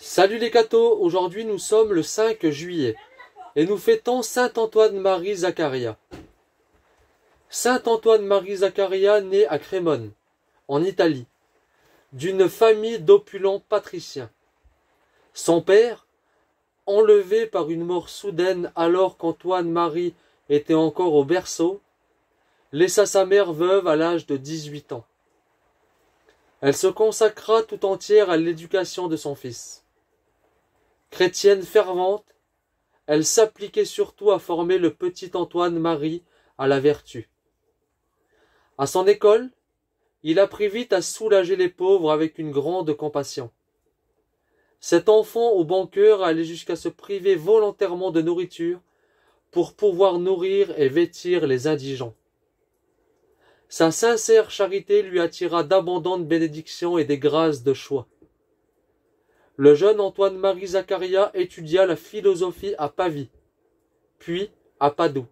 Salut les cathos, aujourd'hui nous sommes le 5 juillet et nous fêtons Saint Antoine-Marie Zaccaria. Saint Antoine-Marie Zaccaria naît à Crémone, en Italie, d'une famille d'opulents patriciens. Son père, enlevé par une mort soudaine alors qu'Antoine-Marie était encore au berceau, laissa sa mère veuve à l'âge de 18 ans. Elle se consacra tout entière à l'éducation de son fils. Chrétienne fervente, elle s'appliquait surtout à former le petit Antoine-Marie à la vertu. À son école, il apprit vite à soulager les pauvres avec une grande compassion. Cet enfant au bon cœur allait jusqu'à se priver volontairement de nourriture pour pouvoir nourrir et vêtir les indigents. Sa sincère charité lui attira d'abondantes bénédictions et des grâces de choix. Le jeune Antoine-Marie Zaccaria étudia la philosophie à Pavie, puis à Padoue.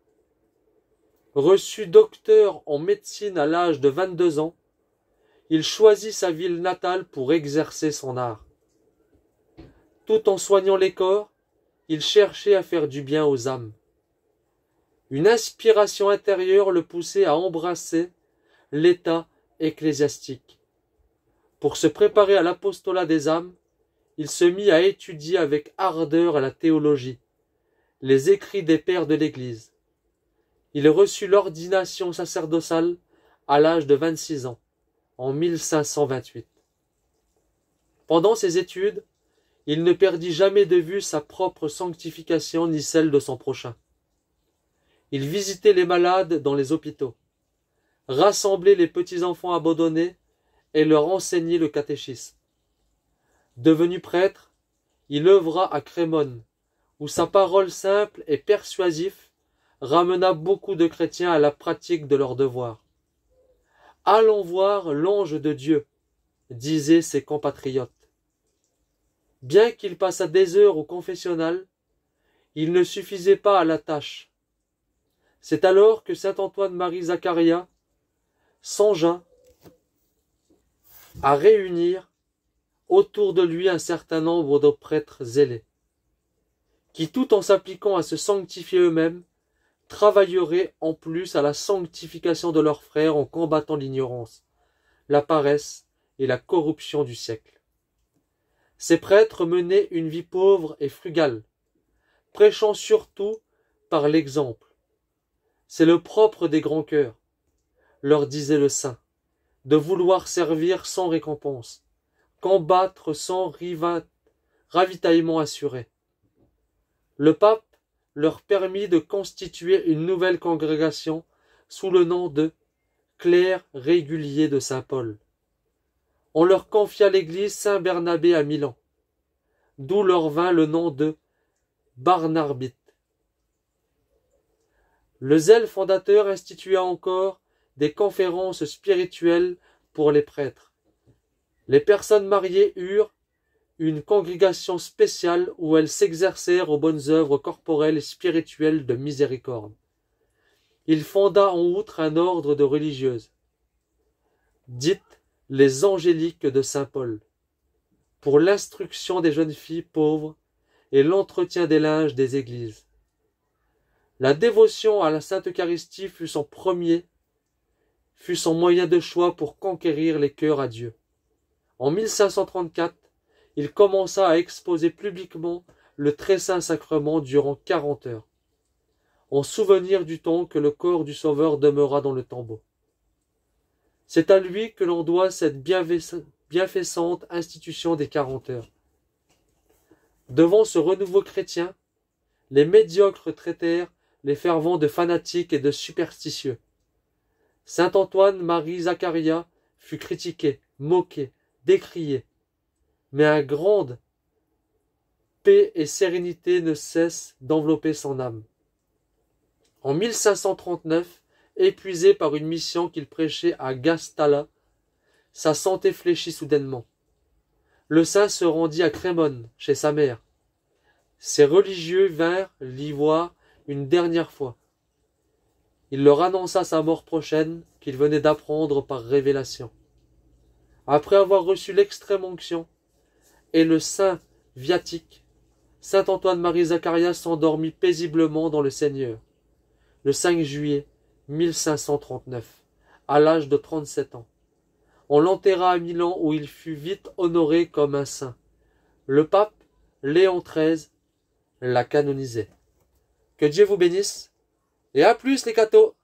Reçu docteur en médecine à l'âge de 22 ans, il choisit sa ville natale pour exercer son art. Tout en soignant les corps, il cherchait à faire du bien aux âmes. Une inspiration intérieure le poussait à embrasser l'état ecclésiastique. Pour se préparer à l'apostolat des âmes, il se mit à étudier avec ardeur la théologie, les écrits des pères de l'Église. Il reçut l'ordination sacerdotale à l'âge de 26 ans, en 1528. Pendant ses études, il ne perdit jamais de vue sa propre sanctification ni celle de son prochain. Il visitait les malades dans les hôpitaux, rassemblait les petits-enfants abandonnés et leur enseignait le catéchisme. Devenu prêtre, il œuvra à Crémone, où sa parole simple et persuasive ramena beaucoup de chrétiens à la pratique de leurs devoirs. « Allons voir l'ange de Dieu », disaient ses compatriotes. Bien qu'il passât des heures au confessionnal, il ne suffisait pas à la tâche. C'est alors que saint Antoine-Marie Zaccaria songea à réunir autour de lui un certain nombre de prêtres zélés, qui, tout en s'appliquant à se sanctifier eux-mêmes, travailleraient en plus à la sanctification de leurs frères en combattant l'ignorance, la paresse et la corruption du siècle. Ces prêtres menaient une vie pauvre et frugale, prêchant surtout par l'exemple. C'est le propre des grands cœurs, leur disait le saint, de vouloir servir sans récompense, combattre sans ravitaillement assuré. Le pape leur permit de constituer une nouvelle congrégation sous le nom de Clercs réguliers de Saint-Paul. On leur confia l'église Saint-Bernabé à Milan, d'où leur vint le nom de Barnabite. Le zèle fondateur institua encore des conférences spirituelles pour les prêtres. Les personnes mariées eurent une congrégation spéciale où elles s'exercèrent aux bonnes œuvres corporelles et spirituelles de miséricorde. Il fonda en outre un ordre de religieuses, dites les angéliques de Saint-Paul, pour l'instruction des jeunes filles pauvres et l'entretien des linges des églises. La dévotion à la Sainte Eucharistie fut son moyen de choix pour conquérir les cœurs à Dieu. En 1534, il commença à exposer publiquement le très saint sacrement durant 40 heures, en souvenir du temps que le corps du Sauveur demeura dans le tombeau. C'est à lui que l'on doit cette bienfaisante institution des 40 heures. Devant ce renouveau chrétien, les médiocres traitèrent les fervents de fanatiques et de superstitieux. Saint Antoine-Marie Zaccaria fut critiqué, moqué, décrié, mais une grande paix et sérénité ne cessent d'envelopper son âme. En 1539, épuisé par une mission qu'il prêchait à Guastalla, sa santé fléchit soudainement. Le saint se rendit à Crémone, chez sa mère. Ses religieux vinrent l'y voir une dernière fois. Il leur annonça sa mort prochaine qu'il venait d'apprendre par révélation. Après avoir reçu l'extrême onction et le saint viatique, saint Antoine-Marie Zacharia s'endormit paisiblement dans le Seigneur, le 5 juillet 1539, à l'âge de 37 ans. On l'enterra à Milan où il fut vite honoré comme un saint. Le pape Léon XIII l'a canonisé. Que Dieu vous bénisse et à plus les cathos!